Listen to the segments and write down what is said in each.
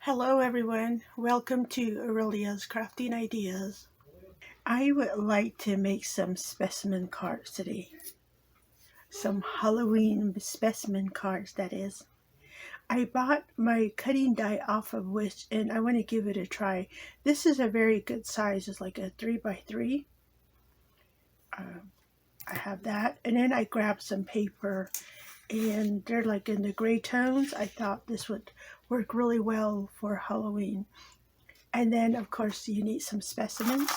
Hello everyone, welcome to Aurelia's Crafting Ideas. I would like to make some specimen cards today. Some Halloween specimen cards, that is. I bought my cutting die off of Wish and I want to give it a try. This is a very good size, it's like a 3x3. I have that, and then I grabbed some paper and they're like in the gray tones. I thought this would work really well for Halloween. And then, of course, you need some specimens.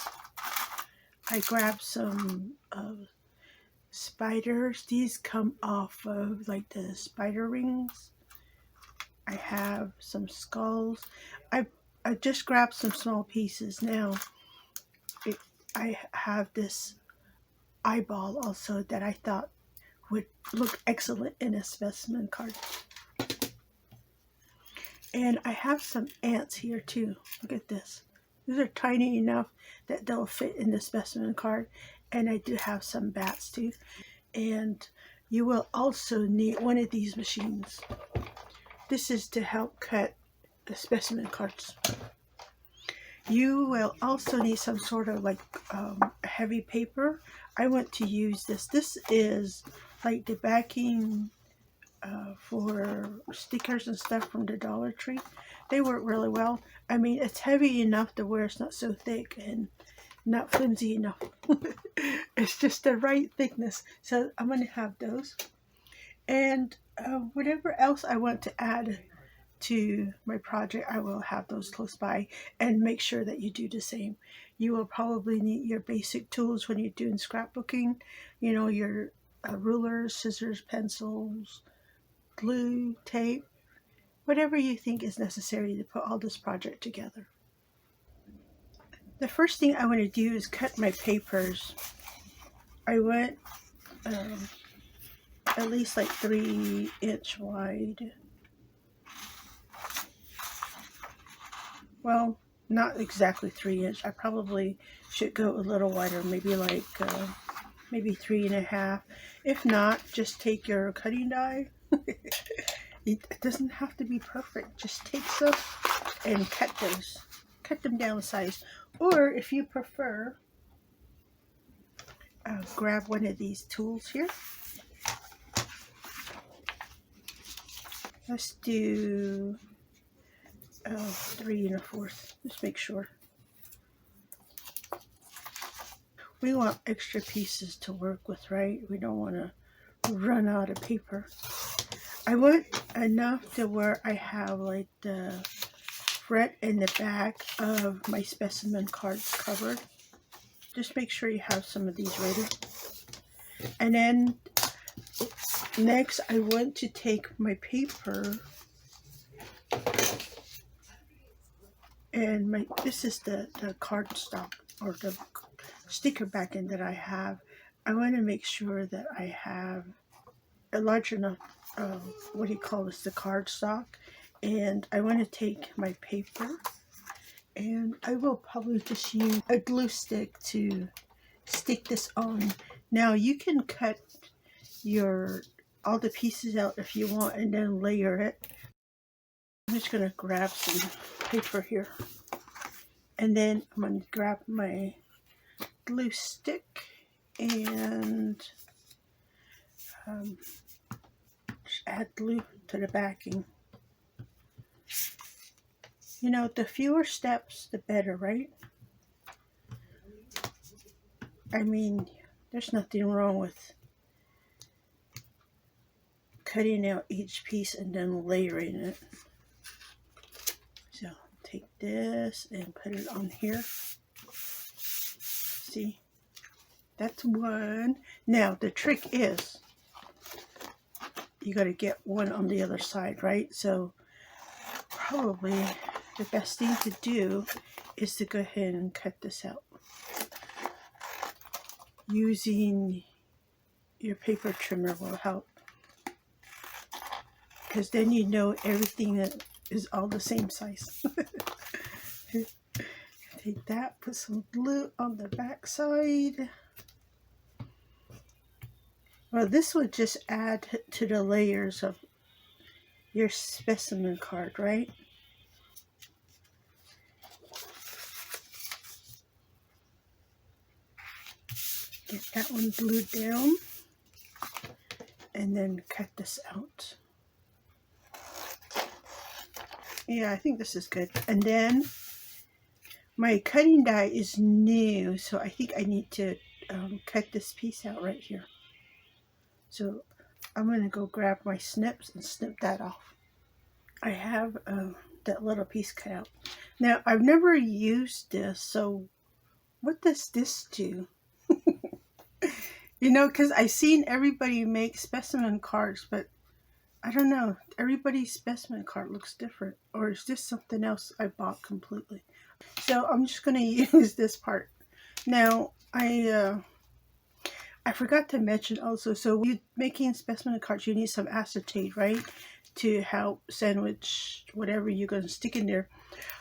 I grabbed some spiders. These come off of like the spider rings. I have some skulls. I, I just grabbed some small pieces. Now, I have this eyeball also that I thought would look excellent in a specimen card. And I have some ants here too. Look at this. These are tiny enough that they'll fit in the specimen card. And I do have some bats too. And you will also need one of these machines. This is to help cut the specimen cards. You will also need some sort of like heavy paper. I want to use this. This is like the backing for stickers and stuff from the Dollar Tree. They work really well. I mean, it's heavy enough to where it's not so thick and not flimsy enough. It's just the right thickness. So I'm going to have those. And whatever else I want to add to my project, I will have those close by, and make sure that you do the same. You will probably need your basic tools when you're doing scrapbooking. You know, your rulers, scissors, pencils, glue, tape, whatever you think is necessary to put all this project together. The first thing I want to do is cut my papers. I went at least like 3-inch wide. Well, not exactly 3-inch. I probably should go a little wider, maybe like maybe 3.5. If not, just take your cutting die. It doesn't have to be perfect. Just take some and cut those. Cut them down size. Or if you prefer, grab one of these tools here. Let's do 3 1/4. Just make sure. We want extra pieces to work with, right? We don't want to run out of paper. I want enough to where I have like the front and the back of my specimen cards covered. Just make sure you have some of these ready. And then next I want to take my paper and this is the cardstock or the sticker backing that I have. I want to make sure that I have a large enough what do you call this, the cardstock. And I want to take my paper and I will probably just use a glue stick to stick this on. Now you can cut all the pieces out if you want and then layer it. I'm just going to grab some paper here. And then I'm going to grab my glue stick and just add glue to the backing. You know, the fewer steps, the better, right? I mean, there's nothing wrong with cutting out each piece and then layering it. So take this and put it on here. See, that's one. Now the trick is you got to get one on the other side, right? So probably the best thing to do is to go ahead and cut this out using your paper trimmer will help, because then you know everything that is all the same size. Take that, put some glue on the back side. Well, this would just add to the layers of your specimen card, right? Get that one glued down and then cut this out. Yeah, I think this is good. And then my cutting die is new, so I think I need to cut this piece out right here. So I'm going to go grab my snips and snip that off. I have that little piece cut out. Now, I've never used this, so what does this do? You know, because I've seen everybody make specimen cards, but I don't know. Everybody's specimen card looks different. Or is this something else I bought completely? So I'm just going to use this part. Now, I forgot to mention also, so when you're making specimen cards, you need some acetate, right? To help sandwich whatever you're going to stick in there.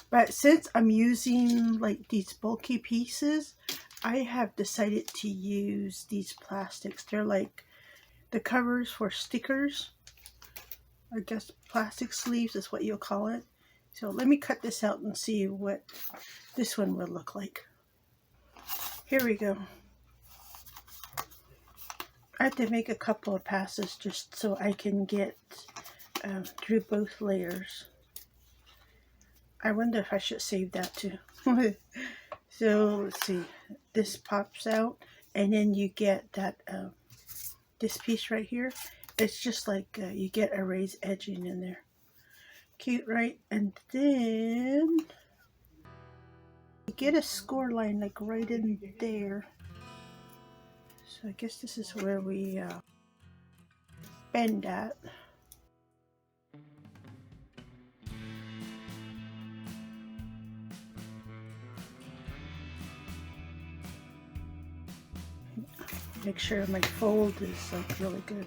But since I'm using like these bulky pieces, I have decided to use these plastics. They're like the covers for stickers. I guess plastic sleeves is what you'll call it. So let me cut this out and see what this one would look like. Here we go. I have to make a couple of passes just so I can get through both layers. I wonder if I should save that too. So let's see, this pops out and then you get that this piece right here. It's just like you get a raised edging in there. Cute, right? And then you get a score line like right in there. So I guess this is where we bend at. Make sure my fold is like really good.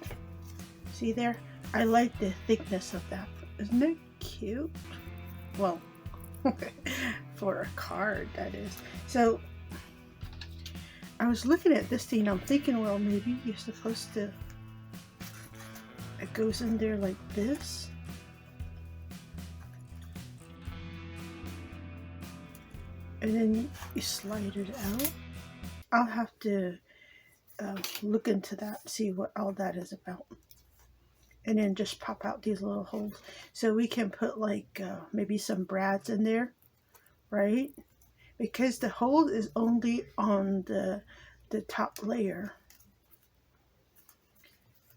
See there? I like the thickness of that. Isn't it cute? Well, for a card, that is. So I was looking at this thing. I'm thinking, well, maybe you're supposed to. It goes in there like this. And then you slide it out. I'll have to look into that, see what all that is about. And then just pop out these little holes. So we can put like maybe some brads in there, right? Because the hole is only on the top layer.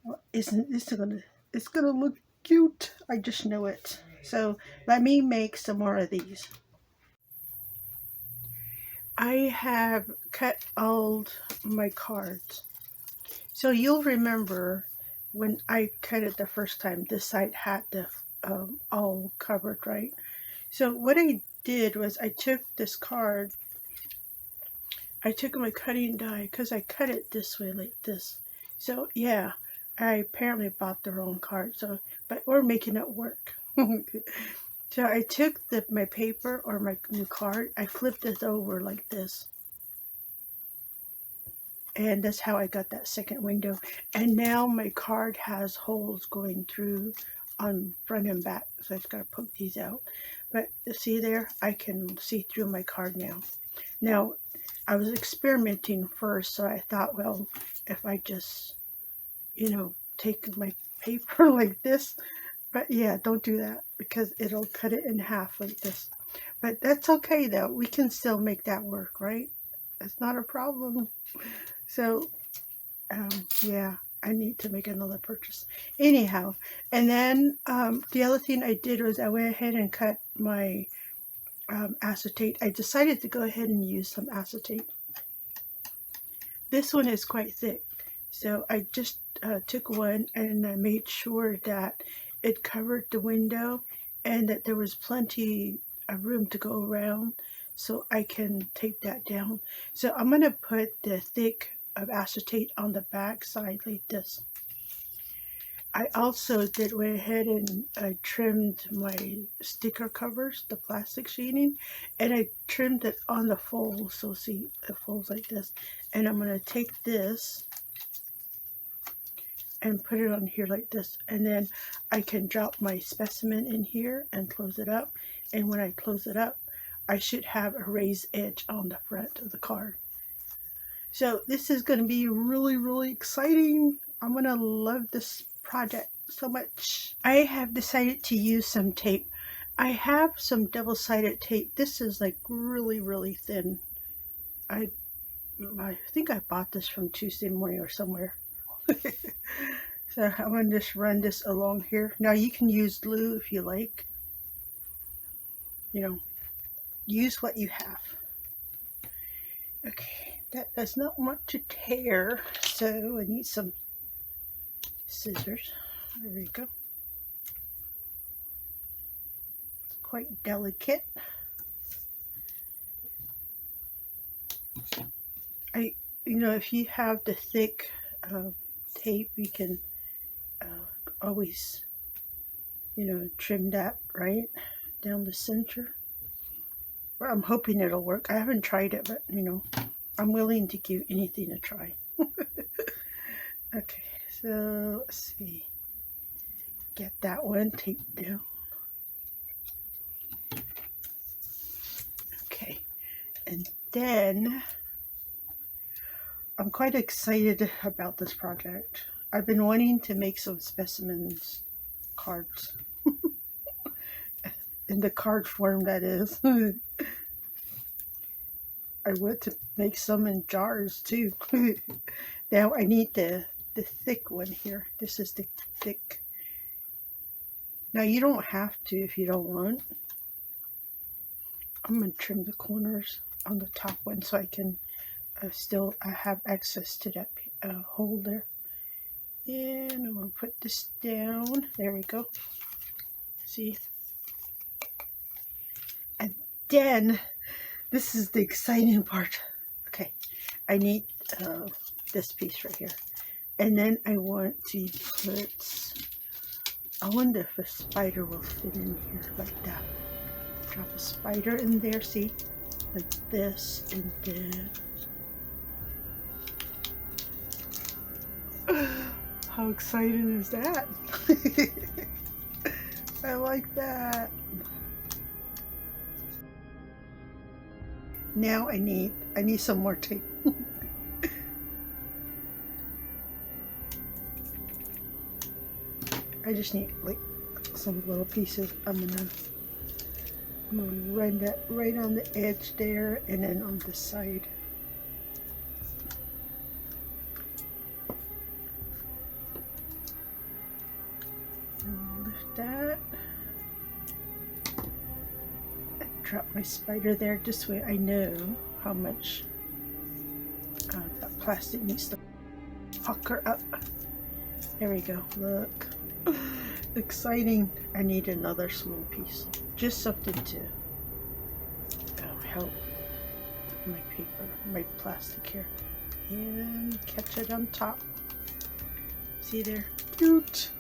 Well, isn't this gonna, it's gonna look cute. I just know it. So let me make some more of these. I have cut all my cards. So you'll remember when I cut it the first time, this side had the all covered, right? So what I did was I took this card, I took my cutting die because I cut it this way like this. So yeah, I apparently bought the wrong card. So, but we're making it work. So I took my paper or my new card, I flipped it over like this. And that's how I got that second window. And now my card has holes going through on front and back. So I've got to poke these out. But see there, I can see through my card now. Now, I was experimenting first, so I thought, well, if I just, you know, take my paper like this. But yeah, don't do that because it'll cut it in half like this. But that's okay though. We can still make that work, right? That's not a problem. So, yeah, I need to make another purchase. Anyhow, and then the other thing I did was I went ahead and cut my acetate. I decided to go ahead and use some acetate. This one is quite thick. So I just took one and I made sure that it covered the window and that there was plenty of room to go around so I can tape that down. So I'm going to put the thick of acetate on the back side like this. I also went ahead and trimmed my sticker covers, the plastic sheeting, and I trimmed it on the fold. So see, it folds like this. And I'm going to take this and put it on here like this, and then I can drop my specimen in here and close it up. And when I close it up, I should have a raised edge on the front of the card. So this is going to be really, really exciting. I'm going to love this project so much. I have decided to use some tape. I have some double-sided tape. This is like really, really thin. I think I bought this from Tuesday Morning or somewhere. So I'm going to just run this along here. Now you can use glue if you like. You know, use what you have. Okay, that does not want to tear, so I need some scissors. There we go. It's quite delicate. If you have the thick tape, you can always, trim that right down the center. Well, I'm hoping it'll work. I haven't tried it, but I'm willing to give anything a try. Okay, so let's see. Get that one taped down. Okay, and then I'm quite excited about this project. I've been wanting to make some specimens cards. In the card form, that is. I want to make some in jars too. Now I need the thick one here. This is the thick. Now you don't have to if you don't want. I'm going to trim the corners on the top one so I can I have access to that holder. And I'm going to put this down. There we go. See? And then, this is the exciting part. Okay, I need this piece right here. And then I want to put, I wonder if a spider will fit in here like that. Drop a spider in there, see? Like this, and then how exciting is that? I like that. Now I need some more tape. I just need like some little pieces. I'm gonna run that right on the edge there, and then on the side. Lift that. Drop my spider there. This way I know how much that plastic needs to pucker up. There we go. Look. Exciting. I need another small piece. Just something to help my paper, my plastic here. And catch it on top. See there? Cute.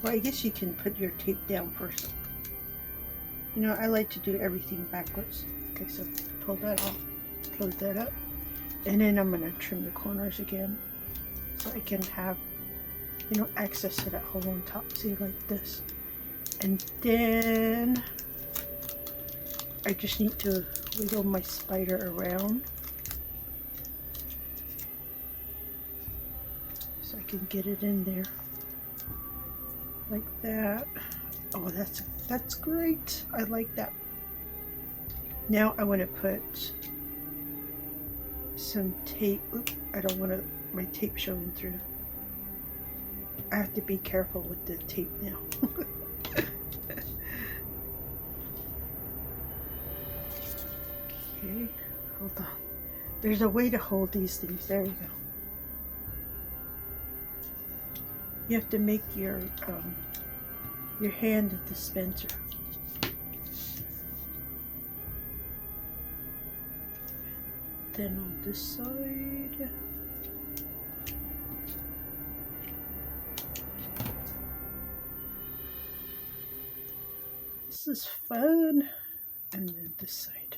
Well, I guess you can put your tape down first. I like to do everything backwards. Okay, so pull that off, close that up, and then I'm going to trim the corners again so I can have, access to that hole on top. See, like this. And then I just need to wiggle my spider around so I can get it in there. Like that. Oh, that's great. I like that. Now I want to put some tape. Oops, I don't want my tape showing through. I have to be careful with the tape now. Okay, hold on. There's a way to hold these things. There we go. You have to make your hand a dispenser. Then on this side. This is fun. And then this side.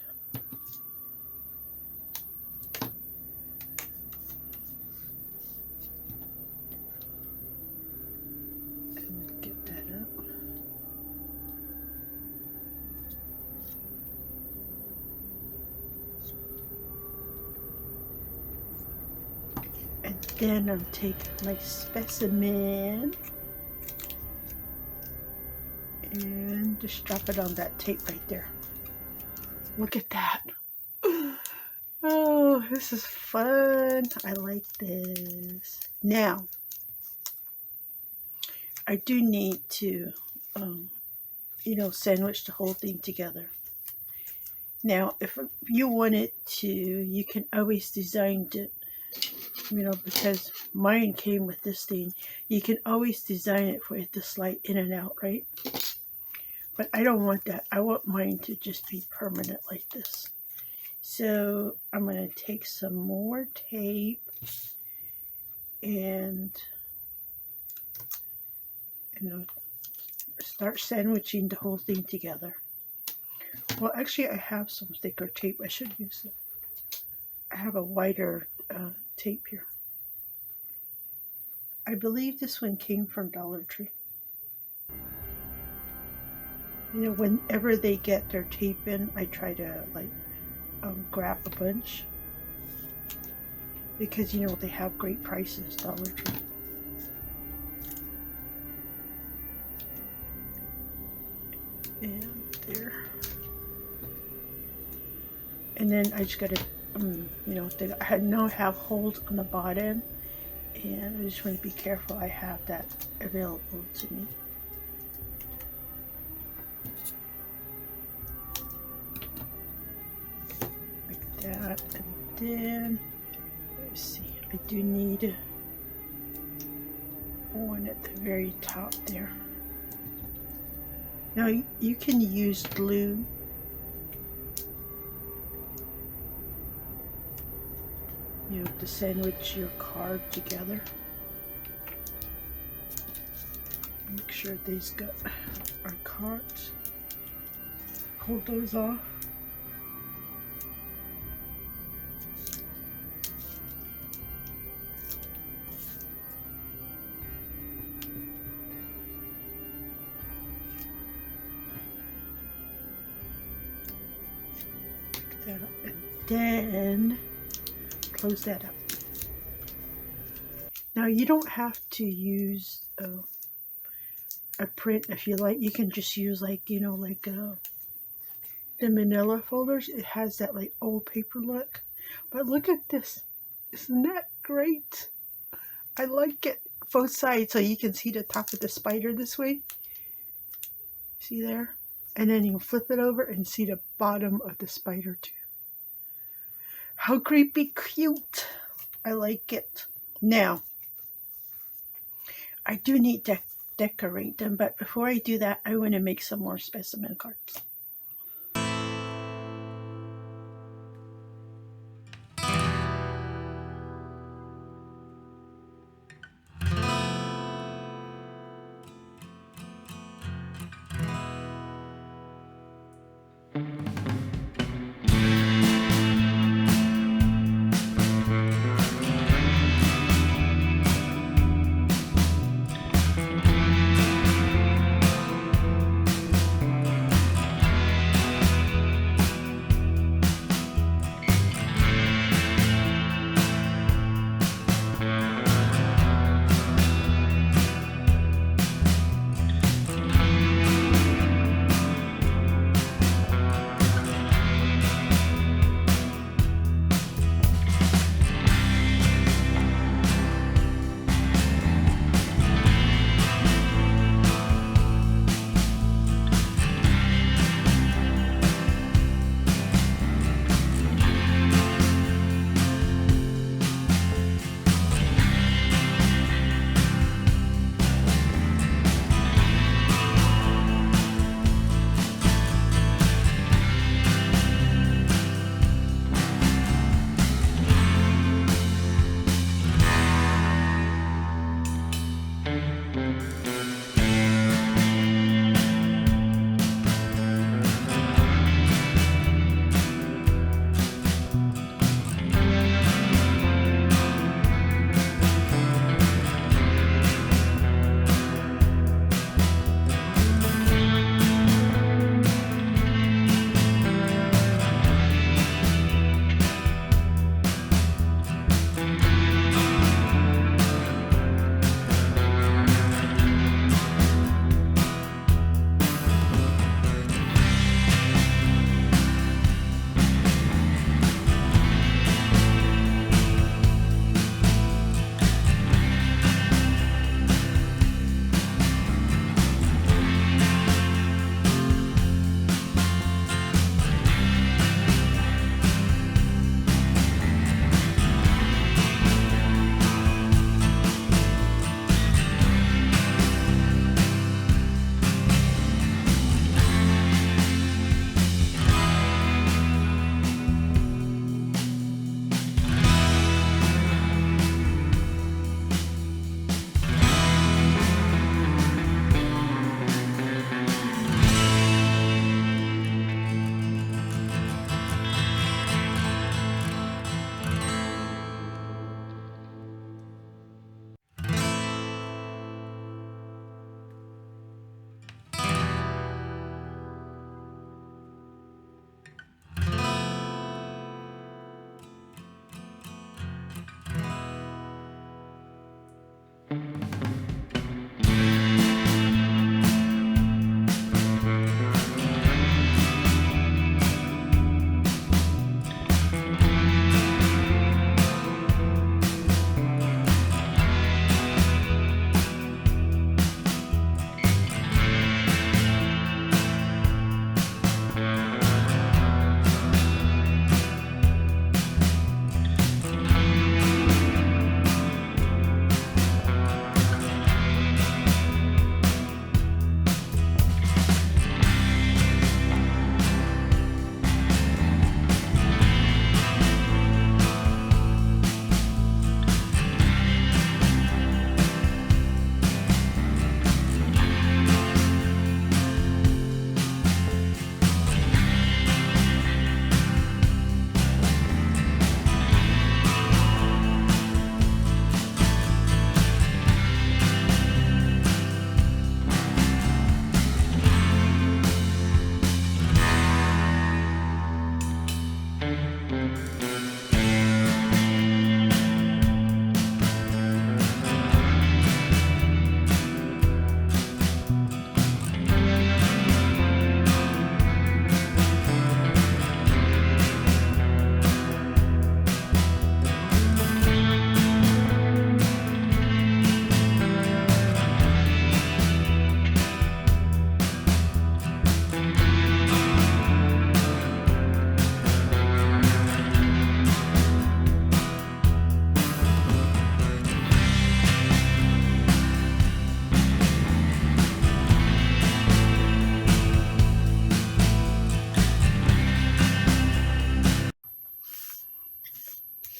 And then I'll take my specimen and just drop it on that tape right there. Look at that. Oh, this is fun. I like this. Now, I do need to, sandwich the whole thing together. Now, if you wanted to, you can always design it, because mine came with this thing. You can always design it for it to slide in and out, right? But I don't want that. I want mine to just be permanent like this. So I'm going to take some more tape and start sandwiching the whole thing together. Well, actually, I have some thicker tape. I should use it. I have a wider tape here. I believe this one came from Dollar Tree. Whenever they get their tape in, I try to grab a bunch because they have great prices, Dollar Tree. And there. And then I just gotta, I now have holes on the bottom, and I just want to be careful I have that available to me. Like that, and then, let's see, I do need one at the very top there. Now you can use glue to sandwich your card together. Make sure these got our cards. Pull those off. Like that, and then close that up. Now you don't have to use a print if you like. You can just use the manila folders. It has that old paper look. But look at this. Isn't that great? I like it. Both sides so you can see the top of the spider this way. See there? And then you can flip it over and see the bottom of the spider too. How creepy cute. I like it. Now, I do need to decorate them, but before I do that, I want to make some more specimen cards.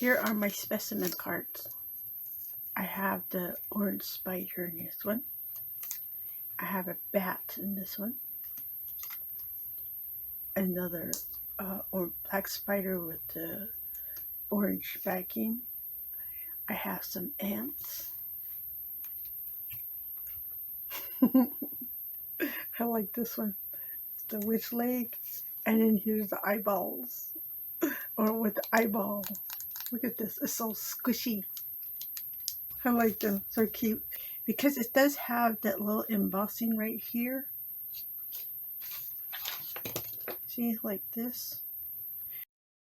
Here are my specimen cards. I have the orange spider in this one. I have a bat in this one. Another or black spider with the orange backing. I have some ants. I like this one. It's the witch leg. And then here's the eyeballs. Or with the eyeball. Look at this. It's so squishy. I like them. So cute. Because it does have that little embossing right here. See, like this.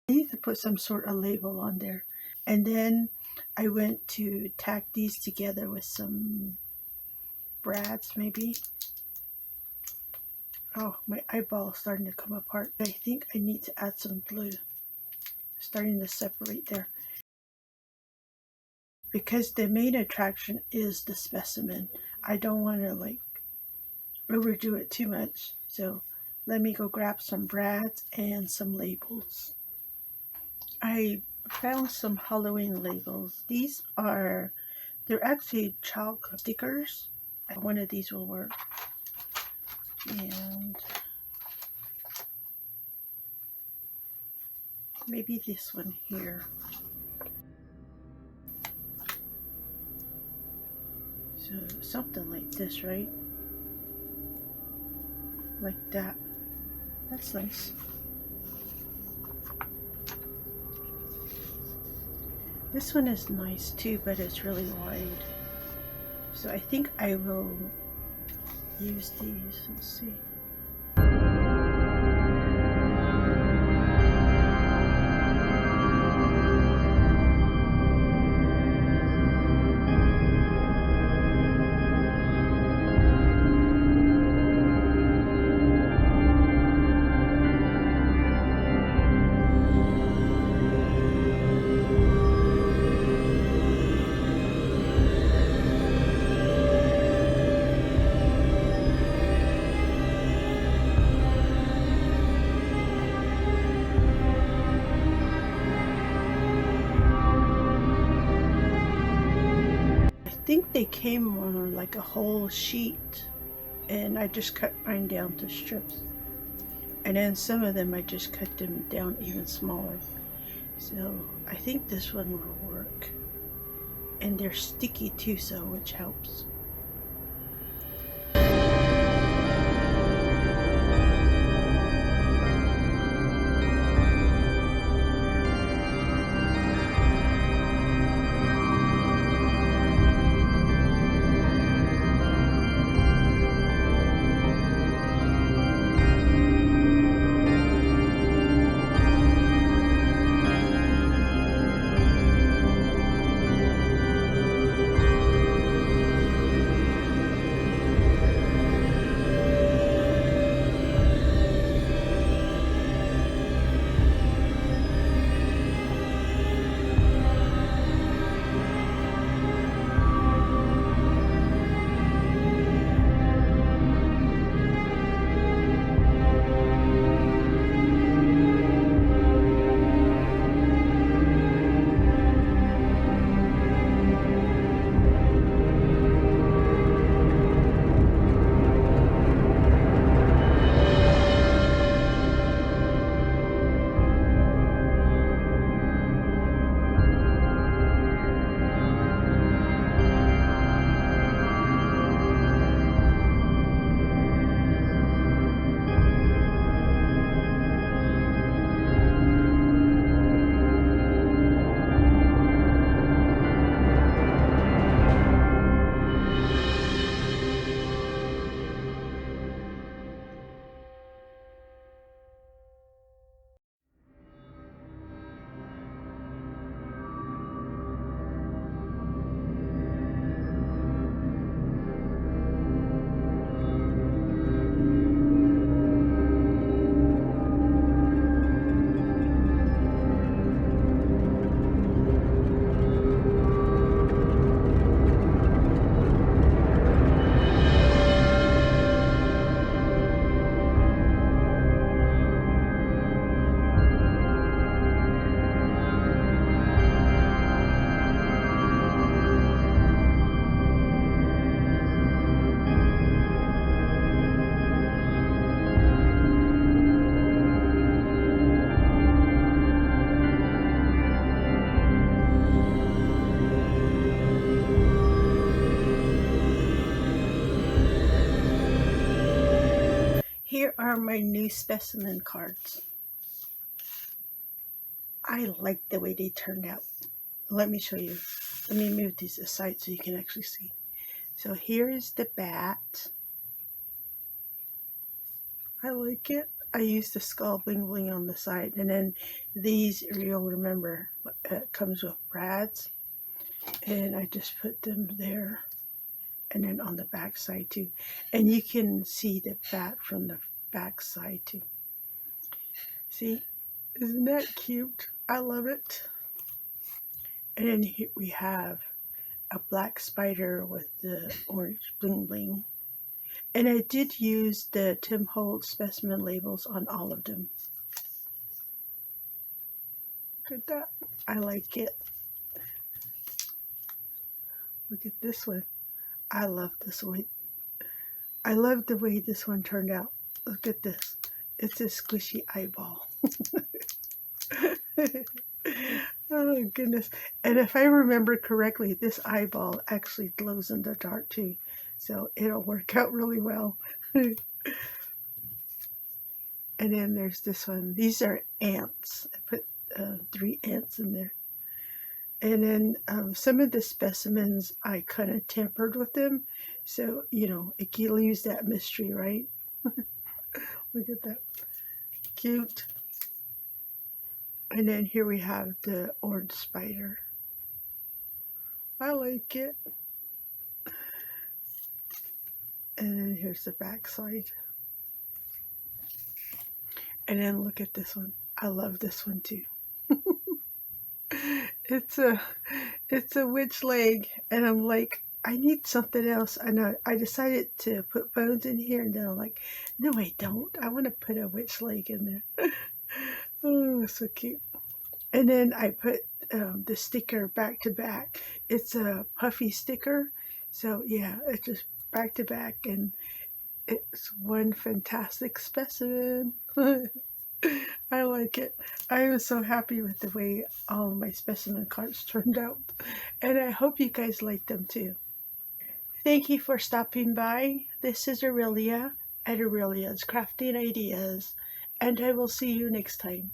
I need to put some sort of label on there. And then I went to tack these together with some brads maybe. Oh, my eyeball is starting to come apart. I think I need to add some glue. Starting to separate there. Because the main attraction is the specimen. I don't want to like overdo it too much. So let me go grab some brads and some labels. I found some Halloween labels. They're actually chalk stickers. One of these will work. And maybe this one here. So something like this, right? Like that. That's nice. This one is nice too, but it's really wide. So I think I will use these. Let's see. I think they came on like a whole sheet, and I just cut mine down to strips, and then some of them I just cut them down even smaller. So I think this one will work, and they're sticky too, so which helps. Here are my new specimen cards. I like the way they turned out. Let me show you. Let me move these aside so you can actually see. So here is the bat. I like it. I used the skull bling bling on the side. And then these, you'll remember, it comes with brads. And I just put them there. And then on the back side too. And you can see the bat from the back side too. See? Isn't that cute? I love it. And then here we have a black spider with the orange bling bling. And I did use the Tim Holtz specimen labels on all of them. Look at that. I like it. Look at this one. I love this one. I love the way this one turned out. Look at this. It's a squishy eyeball. Oh goodness. And if I remember correctly, this eyeball actually glows in the dark too. So it'll work out really well. And then there's this one. These are ants. I put 3 ants in there. And then some of the specimens, I kind of tampered with them. So, you know, it leaves that mystery, right? Look at that. Cute. And then here we have the orange spider. I like it. And then here's the back side. And then look at this one. I love this one too. It's a witch leg, and I'm like, I need something else. And I decided to put bones in here, and then I'm like, no, I don't. I want to put a witch leg in there. Oh, so cute. And then I put the sticker back to back. It's a puffy sticker, so yeah, it's just back to back, and it's one fantastic specimen. I like it. I am so happy with the way all of my specimen cards turned out, and I hope you guys like them too. Thank you for stopping by. This is Aurelia at Aurelia's Crafting Ideas, and I will see you next time.